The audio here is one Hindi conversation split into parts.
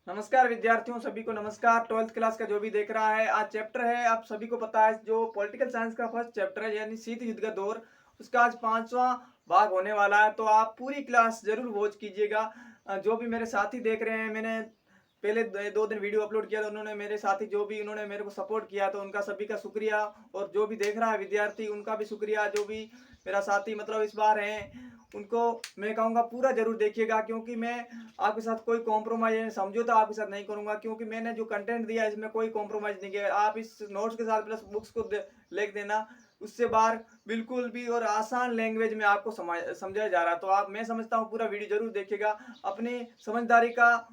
नमस्कार विद्यार्थियों सभी को नमस्कार। 12th क्लास का जो भी देख रहा है, आज चैप्टर है, आप सभी को पता है, जो पॉलिटिकल साइंस का फर्स्ट चैप्टर है यानी शीत युद्ध का दौर, उसका आज 5वां भाग होने वाला है। तो आप पूरी क्लास जरूर वॉच कीजिएगा। जो भी मेरे साथी देख रहे हैं, मैंने पहले 2 दिन वीडियो अपलोड किया था, उन्होंने मेरे साथी जो भी उन्होंने मेरे को सपोर्ट किया, तो उनका सभी का शुक्रिया। और जो भी देख रहा है विद्यार्थी, उनका भी शुक्रिया। जो भी मेरा साथी मतलब इस बार हैं, उनको मैं कहूँगा पूरा जरूर देखिएगा, क्योंकि मैं आपके साथ कोई कॉम्प्रोमाइज समझौता आपके साथ नहीं करूंगा, क्योंकि मैंने जो कंटेंट दिया इसमें कोई कॉम्प्रोमाइज नहीं किया। आप इस नोट्स के साथ प्लस बुक्स को लिख देना, उससे बाहर बिल्कुल भी और आसान लैंग्वेज में आपको समझाया जा रहा है। तो आप, मैं समझता हूँ, पूरा वीडियो जरूर देखिएगा। अपनी समझदारी का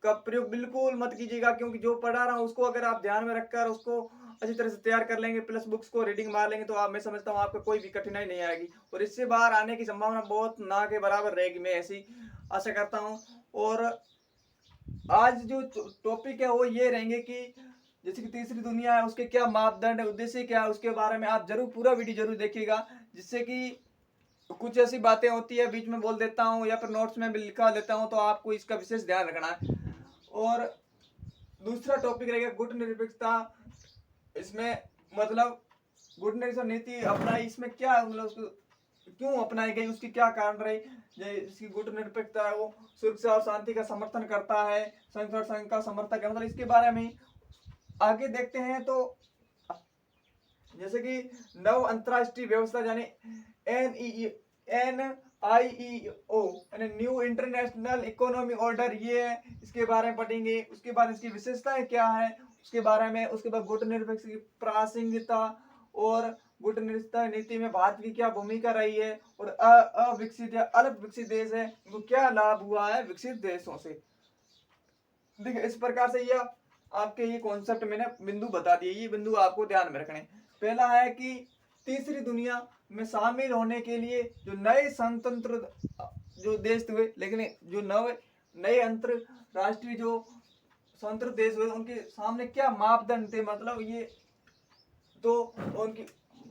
प्रयोग बिल्कुल मत कीजिएगा, क्योंकि जो पढ़ा रहा हूँ उसको अगर आप ध्यान में रखकर उसको अच्छी तरह से तैयार कर लेंगे, प्लस बुक्स को रीडिंग मार लेंगे, तो आप, मैं समझता हूँ, आपको कोई भी कठिनाई नहीं आएगी और इससे बाहर आने की संभावना बहुत ना के बराबर रहेगी। मैं ऐसी आशा करता हूँ। और आज जो टॉपिक है वो ये रहेंगे कि जैसे कि तीसरी दुनिया है, उसके क्या मापदंड है, उद्देश्य क्या है, उसके बारे में आप जरूर पूरा वीडियो जरूर देखिएगा। जिससे कि कुछ ऐसी बातें होती है बीच में बोल देता हूँ या फिर नोट्स में भी लिखा देता हूँ, तो आपको इसका विशेष ध्यान रखना है। और दूसरा टॉपिक रहेगा गुटनिरपेक्षता। इसमें मतलब गुटनिरपेक्ष नीति अपनाई, इसमें क्या मतलब क्यों अपनाई गई, उसकी क्या कारण रही। जिसकी गुटनिरपेक्षता है वो सुरक्षा और शांति का समर्थन करता है, संघ और संघ का समर्थक है, मतलब इसके बारे में आगे देखते हैं। तो जैसे कि नव अंतरराष्ट्रीय व्यवस्था यानी NIEO यानी न्यू इंटरनेशनल इकोनॉमी ऑर्डर, ये है, इसके बारे में पढ़ेंगे। उसके बाद इसकी विशेषताएं क्या है उसके बारे में, उसके बाद गुटनिरपेक्ष की प्रासंगिकता और गुटनिरपेक्षता नीति में भारत की क्या भूमिका रही है, और अविकसित या अल्प विकसित देश है उनको क्या लाभ हुआ है विकसित देशों से। देखिए इस प्रकार से यह आपके ये कॉन्सेप्ट मैंने बिंदु बता दिए, ये बिंदु आपको ध्यान में रखने। पहला है कि तीसरी दुनिया में शामिल होने के लिए जो नए स्वतंत्र जो देश हुए, लेकिन जो नए अंतरराष्ट्रीय जो स्वतंत्र देश हुए, उनके सामने क्या मापदंड थे, मतलब ये तो उनकी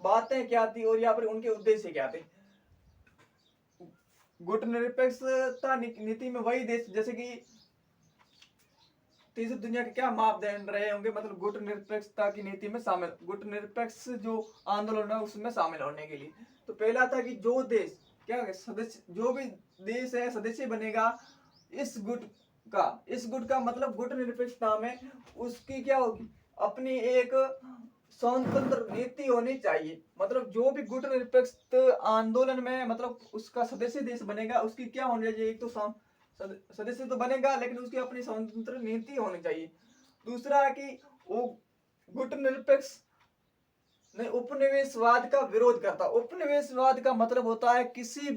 बातें क्या थी और या फिर उनके उद्देश्य क्या थे। गुटनिरपेक्षता नीति में वही देश, जैसे कि तीसरी दुनिया के क्या मापदंड रहे होंगे, मतलब गुटनिरपेक्षता की नीति में शामिल, गुटनिरपेक्ष जो आंदोलन है उसमें शामिल होने के लिए। तो पहला था कि जो देश क्या सदस्य, जो भी देश है सदस्य बनेगा इस गुट का मतलब गुटनिरपेक्षता में उसकी क्या होगी, अपनी एक स्वतंत्र नीति होनी चाहिए। मतलब जो भी गुटनिरपेक्ष आंदोलन में मतलब उसका सदस्य देश बनेगा, उसकी क्या होनी चाहिए, एक तो सदस्य तो बनेगा लेकिन उसकी अपनी स्वतंत्र नीति होनी चाहिए। दूसरा है कि वो गुटनिरपेक्ष ने उपनिवेशवाद का विरोध करता। उपनिवेशवाद का मतलब होता है किसी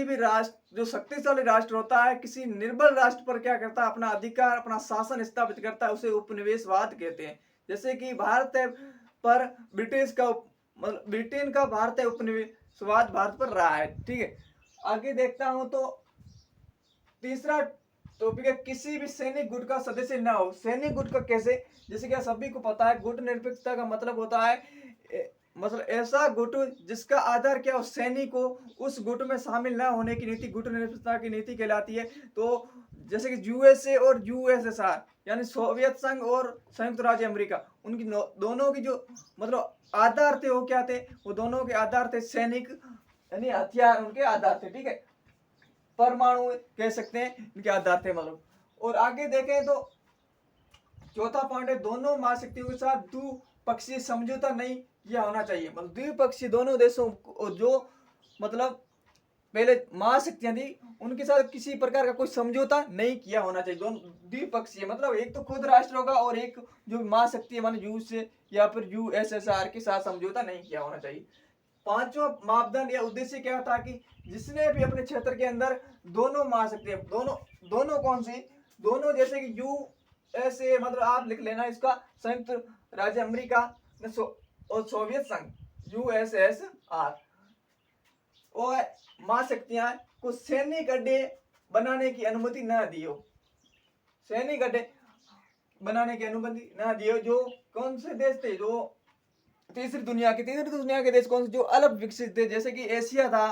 भी राष्ट्र जो शक्तिशाली राष्ट्र होता है, किसी निर्बल राष्ट्र पर क्या करता है, अपना अधिकार, अपना शासन स्थापित करता है, उसे उपनिवेशवाद कहते हैं। जैसे कि भारत है पर ब्रिटेन का भारत है उपनिवेशवाद भारत पर रहा है, ठीक है। आगे देखता हूं तो तीसरा टॉपिक है किसी भी सैनिक गुट का सदस्य ना हो। सैनिक गुट का कैसे, जैसे कि सभी को पता है गुट निरपेक्षता का मतलब होता है मतलब ऐसा गुट जिसका आधार क्या हो, सैनिक को उस गुट में शामिल ना होने की नीति गुट निरपेक्षता की नीति कहलाती है। तो जैसे कि यूएसए और यूएसएसआर यानी सोवियत संघ और संयुक्त राज्य अमेरिका, उनकी दोनों की जो मतलब आधार थे वो क्या थे, वो दोनों के आधार थे सैनिक यानी हथियार उनके आधार थे, ठीक है। परमाणु कह सकते हैं इनके आधार थे मतलब। और आगे देखें तो चौथा पॉइंट है दोनों महाशक्तियों के साथ द्विपक्षीय समझौता नहीं किया होना चाहिए। मतलब द्विपक्षीय दोनों देशों जो मतलब पहले महाशक्तियां थी उनके साथ किसी प्रकार का कोई समझौता नहीं किया होना चाहिए। दोनों द्विपक्षीय मतलब एक तो खुद राष्ट्र होगा और एक जो महाशक्ति मान यूएस या फिर यूएसएसआर के साथ समझौता नहीं किया होना चाहिए। पांचवा मापदंड या उद्देश्य क्या था कि जिसने भी अपने क्षेत्र के अंदर दोनों महाशक्तियां, दोनों कौन सी, दोनों जैसे कि यूएसए मतलब आप लिख लेना इसका, संयुक्त राज्य अमेरिका और सोवियत संघ यूएसएसआर, और महाशक्तियां को सैनिक अड्डे बनाने की अनुमति न दियो, सैनिक अड्डे बनाने की अनुमति न दियो। जो कौन से देश थे, जो तीसरी दुनिया के देश कौन से, जो अल्प विकसित थे, जैसे कि एशिया था,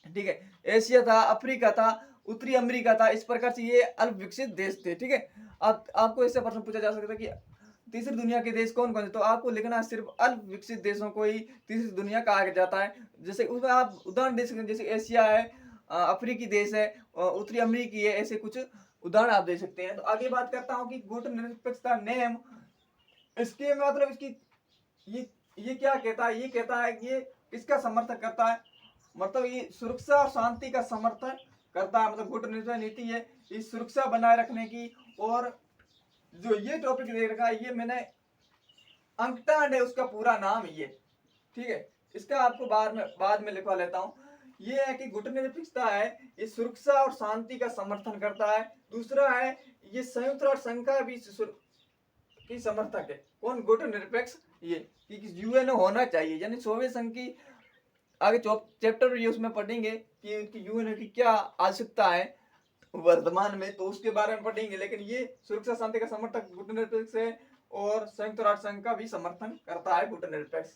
ठीक है, एशिया था, अफ्रीका था, उत्तरी अमेरिका था। इस प्रकार से ये अल्प विकसित देश थे। ठीक है, आपको इससे प्रश्न पूछा जा सकता है कि तीसरी दुनिया के देश कौन कौन से, तो आपको लिखना है सिर्फ अल्प विकसित देशों को ही तीसरी दुनिया कहा जाता है। जैसे उसमें आप उदाहरण दे सकते हैं, जैसे एशिया है, अफ्रीकी देश है, उत्तरी अमेरिकी है, ऐसे कुछ उदाहरण आप दे सकते हैं। तो आगे बात करता हूँ कि गुटनिरपेक्षता नेम, इसके मतलब इसकी ये क्या कहता है, ये कहता है कि ये किसका समर्थन करता है, मतलब ये सुरक्षा और शांति का समर्थन करता है। मतलब गुटनिरपेक्ष नीति है ये सुरक्षा बनाए रखने की। और जो ये टॉपिक दे रखा है ये मैंने अंकटैड है उसका पूरा नाम ये। ठीक है, इसका आपको बाद में लिखवा लेता हूँ। ये है कि गुटनिरपेक्षता है ये सुरक्षा और शांति का समर्थन करता है। दूसरा है ये संयुक्त राष्ट्र संघ का भी की समर्थक है। कौन? गुटनिरपेक्ष ये कि यूएनओ होना चाहिए, यानी सोवियत संघ की आगे चैप्टर ये उसमें पढ़ेंगे कि उनकी यूएनओ की क्या आवश्यकता है वर्तमान में, तो उसके बारे में पढ़ेंगे। लेकिन ये सुरक्षा शांति का समर्थक गुटनिरपेक्ष है और संयुक्त राष्ट्र संघ का भी समर्थन करता है गुटनिरपेक्ष।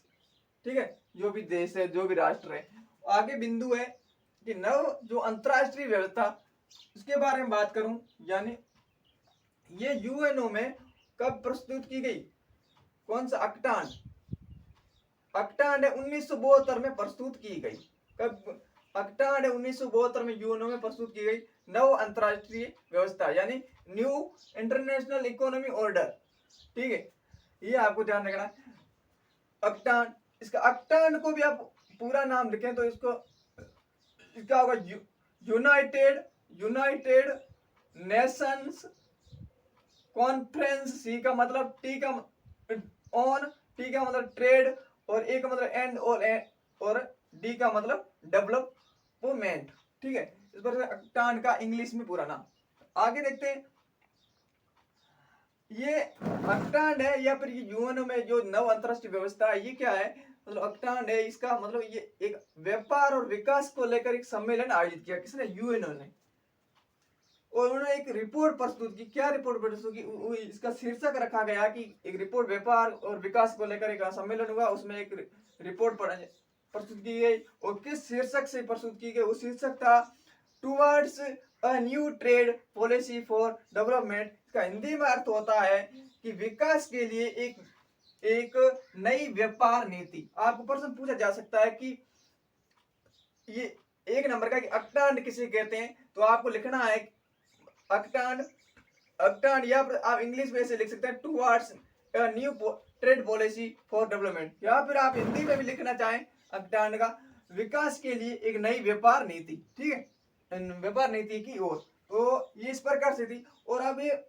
ठीक है, जो भी देश है, जो भी राष्ट्र है। आगे बिंदु है कि नव जो अंतरराष्ट्रीय व्यवस्था, उसके बारे में बात करूं, यानी ये यूएनओ में कब प्रस्तुत की गई, कौन सा? अंकटैड 1972 में प्रस्तुत की गई। कब? अंकटैड 1972 में यूएनओ में प्रस्तुत की गई नव अंतरराष्ट्रीय व्यवस्था, यानी न्यू इंटरनेशनल इकोनॉमी ऑर्डर। ठीक है, ये आपको ध्यान रखना। अंकटैड, इसका अंकटैड को भी आप पूरा नाम लिखें तो इसका होगा यूनाइटेड नेशंस कॉन्फ्रेंस। सी का मतलब टी का ऑन, टी का मतलब ट्रेड, और ए का मतलब एंड, और डी का मतलब डेवलपमेंट। ठीक है, इस पर अंकटैड का इंग्लिश में पूरा नाम। आगे देखते हैं, ये अंकटैड है या फिर ये यूएनओ में जो नव अंतरराष्ट्रीय व्यवस्था है, ये क्या है? मतलब अंकटैड है, इसका मतलब ये एक व्यापार और विकास को लेकर एक सम्मेलन आयोजित किया। किसने? यूएनओ ने। और उन्होंने एक रिपोर्ट प्रस्तुत की। क्या रिपोर्ट प्रस्तुत की? इसका शीर्षक रखा गया कि एक रिपोर्ट व्यापार और विकास को लेकर एक सम्मेलन हुआ, उसमें एक रिपोर्ट प्रस्तुत की गई। और किस शीर्षक से प्रस्तुत की गई? वो शीर्षक था towards a new trade policy for development. इसका हिंदी में अर्थ होता है कि विकास के लिए एक नई व्यापार नीति। आपको प्रश्न पूछा जा सकता है कि ये एक नंबर का कि अंकटैड किसे कहते हैं, तो आपको लिखना है अंकटैड, या आप इंग्लिश में ऐसे लिख सकते हैं towards a new trade policy for development, या फिर आप हिंदी में भी लिखना चाहें अंकटैड का विकास के लिए एक नई व्यापार नीति। ठीक है, व्यापार नीति की ओर। तो ये इस प्रकार से थी। और अब ये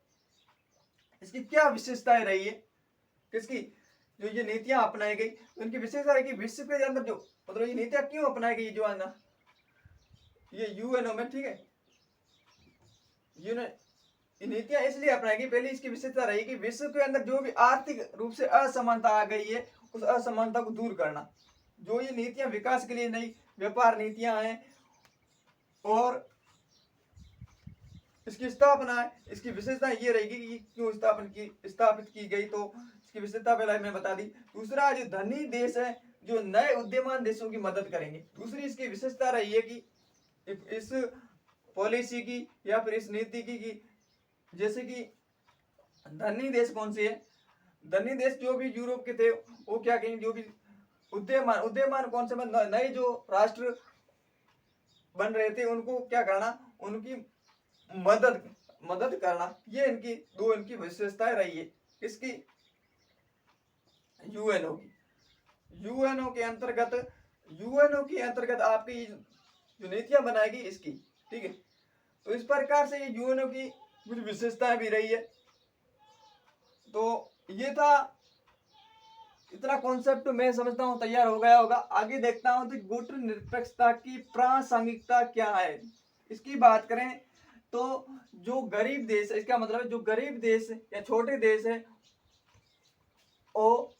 इसकी क्या विशेषताएं रही है, किसकी जो ये नीतियां अपनाई गई, उनकी विशेषता है कि विश्व के अंदर जो मतलब ये नीतियां क्यों अपनाई गई, जो है ना ये यूएनओ में। ठीक है, नीतियां इसलिए अपनाई गई, पहले इसकी विशेषता रही कि विश्व के अंदर जो भी आर्थिक रूप से असमानता आ गई है, उस असमानता को दूर करना। जो ये नीतियां विकास के लिए नई व्यापार नीतियां हैं और इसकी स्थापना है, इसकी विशेषता ये रहेगी कि क्यों स्थापित की गई, तो इसकी विशेषता पहले मैं बता दी। दूसरा, जो धनी देश है जो नए उद्यमान देशों की मदद करेंगे। दूसरी इसकी विशेषता रही है कि इस पॉलिसी की या फिर इस नीति की जैसे कि धनी देश कौन से है? धनी देश जो भी यूरोप के थे वो क्या कहेंगे, जो भी उद्यमान कौन से? नए जो राष्ट्र बन रहे थे उनको क्या करना, उनकी मदद करना। ये इनकी विशेषताएं रही है। किसकी? यूएनओ की। यूएनओ के अंतर्गत आपकी जो नीतियां बनाएगी इसकी। ठीक है, तो इस प्रकार से ये यूएनओ की कुछ विशेषताएं भी रही है। तो ये था, इतना कॉन्सेप्ट मैं समझता हूँ तैयार हो गया होगा। आगे देखता हूँ तो गुटनिरपेक्षता की प्रासंगिकता क्या है। इसकी बात करें तो जो गरीब देश है, इसका मतलब है जो गरीब देश या छोटे देश है, वो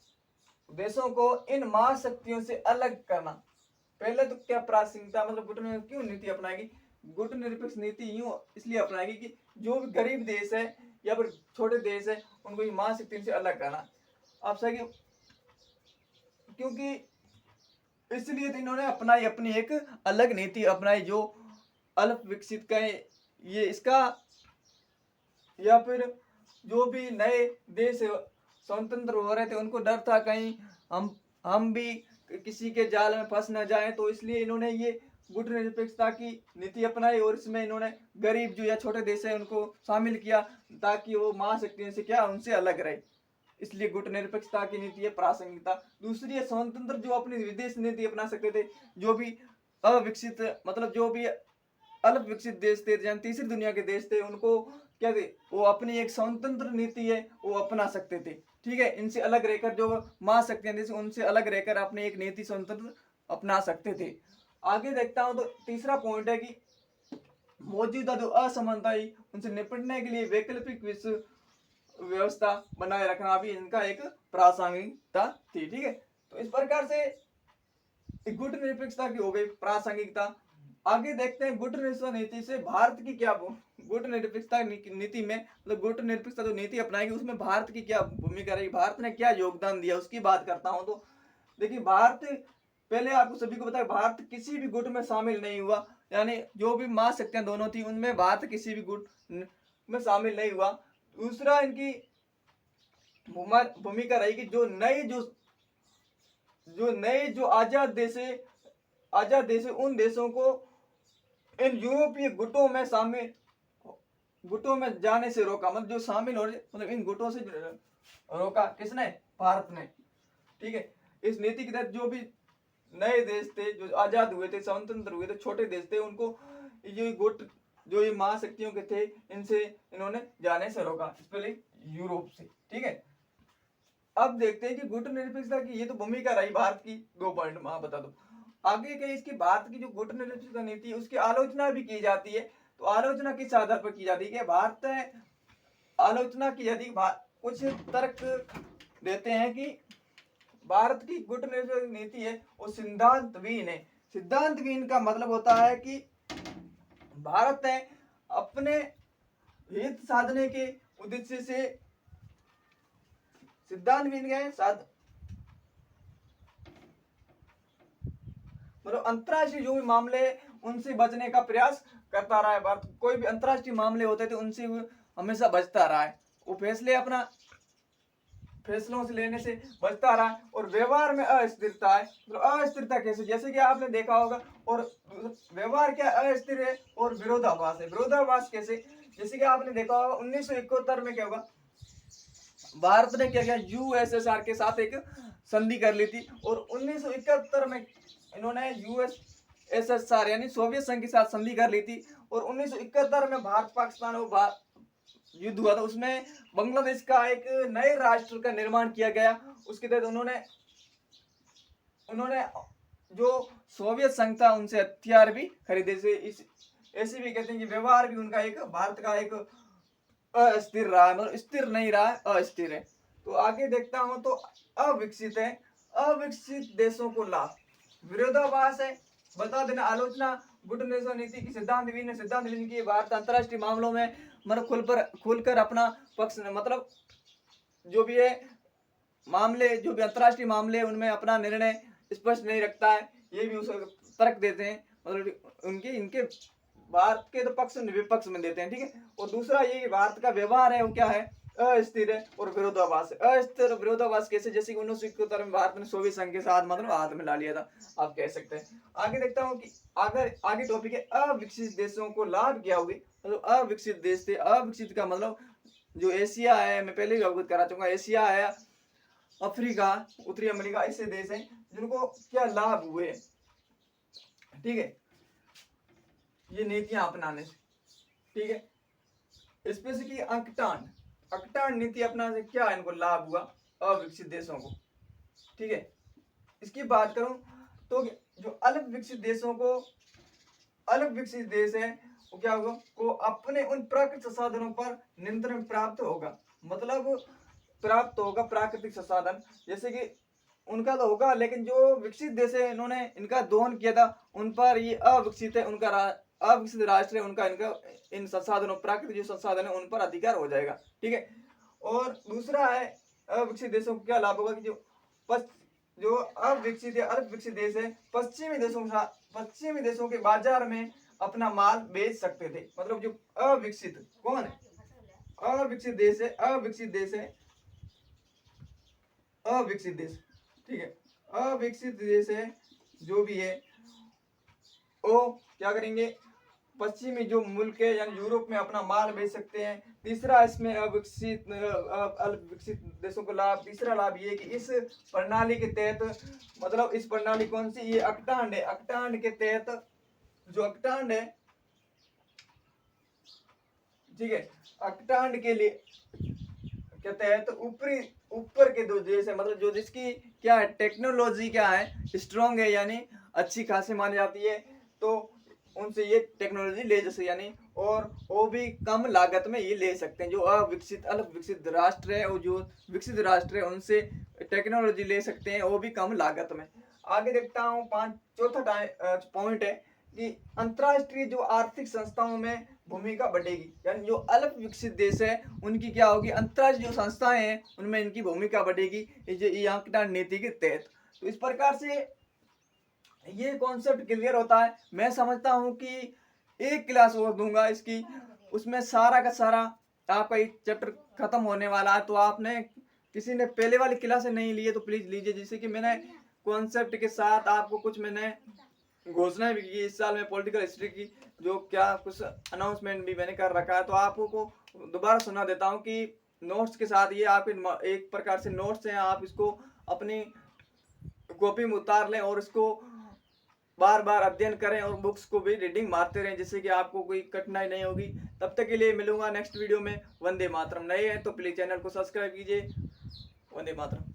देशों को इन महाशक्तियों से अलग करना। पहले तो क्या प्रासंगिकता, मतलब गुटनिरपेक्ष क्यों नीति अपनाएगी? गुटनिरपेक्ष नीति यूं इसलिए अपनाएगी कि जो भी गरीब देश है या फिर छोटे देश है उनको इन महाशक्तियों से अलग करना। आप सही, क्योंकि इसलिए तो इन्होंने अपनाई अपनी एक अलग नीति अपनाई जो अल्प विकसित ये इसका, या फिर जो भी नए देश स्वतंत्र हो रहे थे उनको डर था कहीं हम भी किसी के जाल में फंस न जाएं, तो इसलिए इन्होंने ये गुटनिरपेक्षता की नीति अपनाई और इसमें इन्होंने गरीब जो या छोटे देश है उनको शामिल किया ताकि वो महाशक्तियों से क्या उनसे अलग रहे। इसलिए गुटनिरपेक्षता की नीति है प्रासंगिकता। दूसरी है स्वतंत्र, जो अपनी विदेश नीति अपना सकते थे। जो भी अविकसित मतलब जो भी अल्प विकसित देश थे, जहाँ तीसरी दुनिया के देश थे, उनको क्या थे, वो अपनी एक स्वतंत्र नीति है वो अपना सकते थे। ठीक है, इनसे अलग रहकर जो महाशक्तियां थी उनसे अलग रहकर अपने एक नीति स्वतंत्र अपना सकते थे। आगे देखता हूं तो तीसरा पॉइंट है कि मौजूदा जो असमानता है उनसे निपटने के लिए वैकल्पिक विश्व व्यवस्था बनाए रखना भी इनका एक प्रासंगिकता थी। ठीक है, तो इस प्रकार से गुटनिरपेक्षता की हो गई प्रासंगिकता। आगे देखते हैं गुटनिरपेक्षता नीति से भारत की क्या, गुटनिरपेक्षता नीति में मतलब गुटनिरपेक्षता जो नीति अपनाएगी उसमें भारत की क्या भूमिका रही, भारत ने क्या योगदान दिया उसकी बात करता हूं। तो देखिए भारत, पहले आपको सभी को बताया भारत किसी भी गुट में शामिल नहीं हुआ, यानी जो भी महाशक्तियां दोनों थी उनमें भारत किसी भी गुट में शामिल नहीं हुआ। दूसरा इनकी भूमिका रही कि जो नए जो आजाद देश है उन देशों को इन यूरोपीय गुटों में जाने से रोका, मतलब जो शामिल हो रहे मतलब इन गुटों से रोका किसने, भारत ने। ठीक है, इस नीति के तहत जो भी नए देश थे जो आजाद हुए थे स्वतंत्र हुए थे छोटे देश थे उनको ये गुट जो ये महाशक्तियों के थे इनसे इन्होंने जाने से रोका, स्पेशली यूरोप से। ठीक है, अब देखते हैं कि गुटनिरपेक्षता की ये तो भूमिका रही भारत की, 2 पॉइंट में बता दो। आगे के इसकी भारत की जो गुटनिरपेक्षता नीति है उसकी आलोचना भी की जाती है। तो आलोचना किस आधार पर की जाती है कि भारत आलोचना की जाती है, कुछ तर्क देते हैं कि भारत की गुटनिरपेक्षता नीति है वो सिद्धांतहीन है। सिद्धांतहीन का मतलब होता है कि भारत है अपने हित साधने के उद्देश्य से, सिद्धांतहीन है मतलब अंतरराष्ट्रीय जो भी मामले उनसे बचने का प्रयास करता रहा है। भारत कोई भी अंतरराष्ट्रीय मामले होते थे उनसे हमेशा बचता रहा है, वो फैसलों से लेने से बचता रहा है। और व्यवहार में अस्थिरता है, तो अस्थिरता कैसे, जैसे कि आपने देखा होगा, और व्यवहार क्या अस्थिर है और विरोधाभास है। विरोधाभास कैसे, जैसे कि आपने देखा होगा 1971 में क्या होगा, भारत ने क्या किया, यूएसएसआर के साथ एक संधि कर ली थी। और 1971 में इन्होंने यूएसएसआर यानी सोवियत संघ के साथ संधि कर ली थी। और 1971 में भारत पाकिस्तान युद्ध हुआ था, उसमें बांग्लादेश का एक नए राष्ट्र का निर्माण किया गया। उसके तहत उन्होंने जो सोवियत संघ था उनसे हथियार भी खरीदे थे। ऐसे भी कहते हैं कि व्यवहार भी उनका एक भारत का एक अस्थिर रहा है, मतलब स्थिर नहीं रहा है, अस्थिर है। तो आगे देखता हूं तो अविकसित है, अविकसित देशों को लाभ, विरोधाभास है, बता देना आलोचना गुटनिरपेक्षता नीति की सिद्धांतहीन की भारत अंतरराष्ट्रीय मामलों में मतलब खुलकर अपना पक्ष मतलब जो भी है मामले जो भी अंतरराष्ट्रीय मामले उनमें अपना निर्णय स्पष्ट नहीं रखता है, ये भी उसे तर्क देते हैं, मतलब इनके भारत के तो पक्ष विपक्ष में देते हैं। ठीक है, और दूसरा ये भारत का व्यवहार है वो क्या है, अस्थिर है और विरोधाभास है। अस्थिर विरोधाभास कैसे, जैसे कि 1971 में भारत ने सोवियत संघ के साथ मतलब हाथ मिला लिया था, आप कह सकते हैं। आगे देखता हूँ कि अगर आगे टॉपिक है अविकसित देशों को लाभ क्या होगी, मतलब अविकसित देश थे, अविकसित का मतलब जो एशिया है, मैं पहले भी अवगत करा चुका, एशिया है, अफ्रीका, उत्तरी अमेरिका, ऐसे देश हैं जिनको क्या लाभ हुए। ठीक है, ये नीतियां अपनाने से। ठीक है, स्पेशली अकटान नीति अपनाने से क्या इनको लाभ हुआ अविकसित देशों को। ठीक है, इसकी बात करूं तो जो अल्प विकसित देश है वो क्या होगा, को अपने उन प्राकृतिक संसाधनों पर नियंत्रण प्राप्त होगा, मतलब प्राप्त होगा प्राकृतिक संसाधन, जैसे कि उनका तो होगा, लेकिन जो विकसित देश है इन्होंने इनका दोहन किया था उन पर ये अविकसित है, उनका अविकसित राष्ट्र है, उनका इनका इन संसाधनों प्राकृतिक जो संसाधन है उन पर अधिकार हो जाएगा। ठीक है, और दूसरा है अविकसित देशों को क्या लाभ होगा कि जो अविकसित या अल्प विकसित देश है पश्चिमी देशों के बाजार में अपना माल बेच सकते थे। मतलब जो अविकसित कौन है, अविकसित देश है, अविकसित देश है, अविकसित देश, ठीक है, अविकसित देश है जो भी है वो क्या करेंगे, पश्चिमी जो मुल्क है यानी यूरोप में अपना माल बेच सकते हैं। तीसरा इसमें अविकसित देशों को लाभ, तीसरा लाभ ये कि इस प्रणाली के तहत, मतलब इस प्रणाली कौन सी, ये अकटांड है, अकटांड के तहत, जो अकटांड है, ठीक है, अकटांड के लिए के तहत ऊपरी ऊपर के दो देश है, मतलब जो जिसकी क्या है, टेक्नोलॉजी क्या है, स्ट्रांग है, यानी अच्छी खासी मानी जाती है, तो उनसे ये टेक्नोलॉजी ले जैसे यानी, और वो भी कम लागत में ये ले सकते हैं। जो अविकसित अल्प विकसित राष्ट्र है और जो विकसित राष्ट्र है उनसे टेक्नोलॉजी ले सकते हैं, वो भी कम लागत में। आगे देखता हूँ चौथा पॉइंट है कि अंतरराष्ट्रीय जो आर्थिक संस्थाओं में भूमिका बढ़ेगी, यानी जो अल्प विकसित देश है उनकी क्या होगी, अंतरराष्ट्रीय जो संस्थाएं हैं उनमें इनकी भूमिका बढ़ेगी ये आंकड़ा नीति के तहत। तो इस प्रकार से ये कॉन्सेप्ट क्लियर होता है। मैं समझता हूँ कि एक क्लास और दूंगा इसकी, उसमें सारा का सारा आपका एक चैप्टर खत्म होने वाला है। तो आपने किसी ने पहले वाली क्लास नहीं ली है तो प्लीज लीजिए, जिससे कि मैंने कॉन्सेप्ट के साथ आपको कुछ मैंने घोषणाएं भी की इस साल में पॉलिटिकल हिस्ट्री की, जो क्या कुछ अनाउंसमेंट भी मैंने कर रखा है। तो आपको दोबारा सुना देता हूँ कि नोट्स के साथ ये आपके एक प्रकार से नोट्स हैं, आप इसको अपनी कॉपी में उतार लें और इसको बार बार अध्ययन करें और बुक्स को भी रीडिंग मारते रहें, जिससे कि आपको कोई कठिनाई नहीं होगी। तब तक के लिए मिलूंगा नेक्स्ट वीडियो में। वंदे मातरम। नए हैं तो प्लीज चैनल को सब्सक्राइब कीजिए। वंदे मातरम।